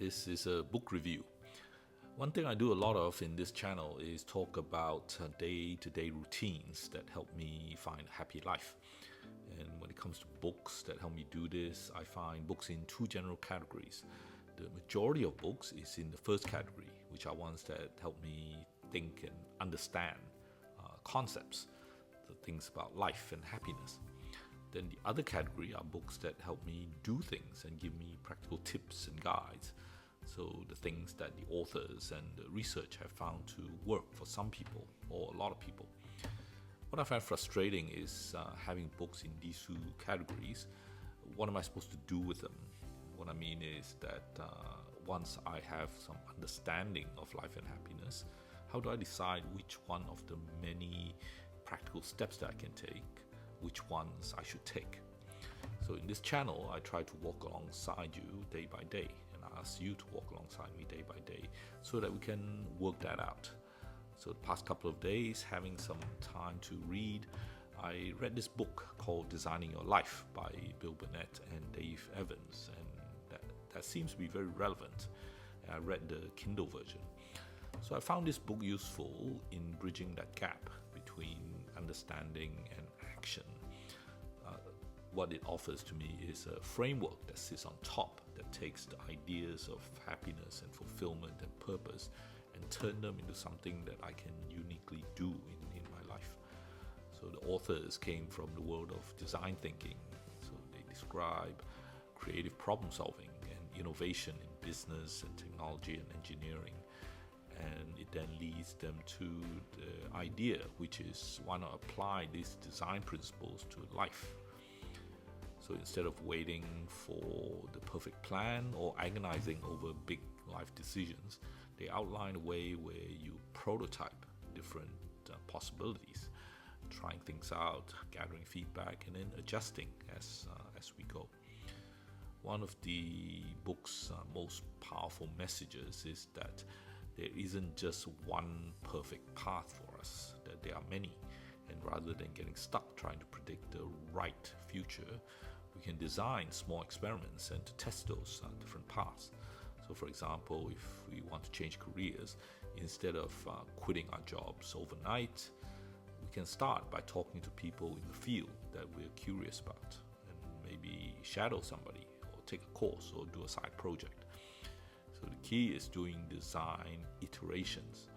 This is a book review. One thing I do a lot of in this channel is talk about day-to-day routines that help me find a happy life. And when it comes to books that help me do this, I find books in two general categories. The majority of books is in the first category, which are ones that help me think and understand concepts, the things about life and happiness. Then the other category are books that help me do things and give me practical tips and guides. So the things that the authors and the research have found to work for some people or a lot of people. What I find frustrating is having books in these two categories. What am I supposed to do with them? What I mean is that once I have some understanding of life and happiness, how do I decide which one of the many practical steps that I can take, which ones I should take? So in this channel, I try to walk alongside you day by day, and I ask you to walk alongside me day by day so that we can work that out. So the past couple of days, having some time to read, I read this book called Designing Your Life by Bill Burnett and Dave Evans, and that seems to be very relevant. And I read the Kindle version. So I found this book useful in bridging that gap between understanding and action. What it offers to me is a framework that sits on top, that takes the ideas of happiness and fulfillment and purpose and turn them into something that I can uniquely do in my life. So the authors came from the world of design thinking. So they describe creative problem solving and innovation in business and technology and engineering. And it then leads them to the idea, which is why not apply these design principles to life? So instead of waiting for the perfect plan or agonizing over big life decisions, they outline a way where you prototype different possibilities, trying things out, gathering feedback, and then adjusting as we go. One of the book's most powerful messages is that there isn't just one perfect path for us, that there are many. And rather than getting stuck trying to predict the right future, we can design small experiments and to test those different paths. So for example, if we want to change careers, instead of quitting our jobs overnight, we can start by talking to people in the field that we're curious about, and maybe shadow somebody or take a course or do a side project. So the key is doing design iterations,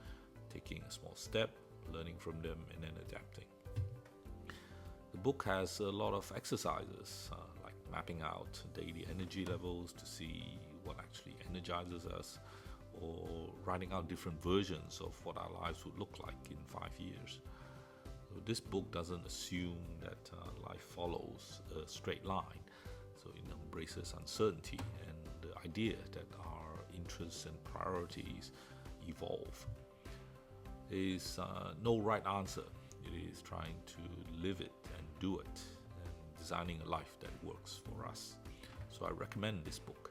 taking a small step, learning from them, and then adapting. The book has a lot of exercises, like mapping out daily energy levels to see what actually energizes us, or writing out different versions of what our lives would look like in 5 years. So this book doesn't assume that life follows a straight line. So it embraces uncertainty and the idea that our interests and priorities evolve. There is no right answer. It is trying to live it and do it, and designing a life that works for us. So I recommend this book.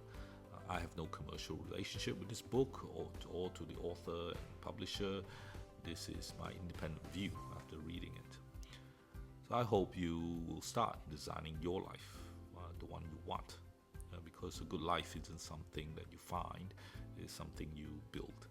I have no commercial relationship with this book or to the author and publisher. This is my independent view after reading it. So I hope you will start designing your life, the one you want, because a good life isn't something that you find, it's something you build.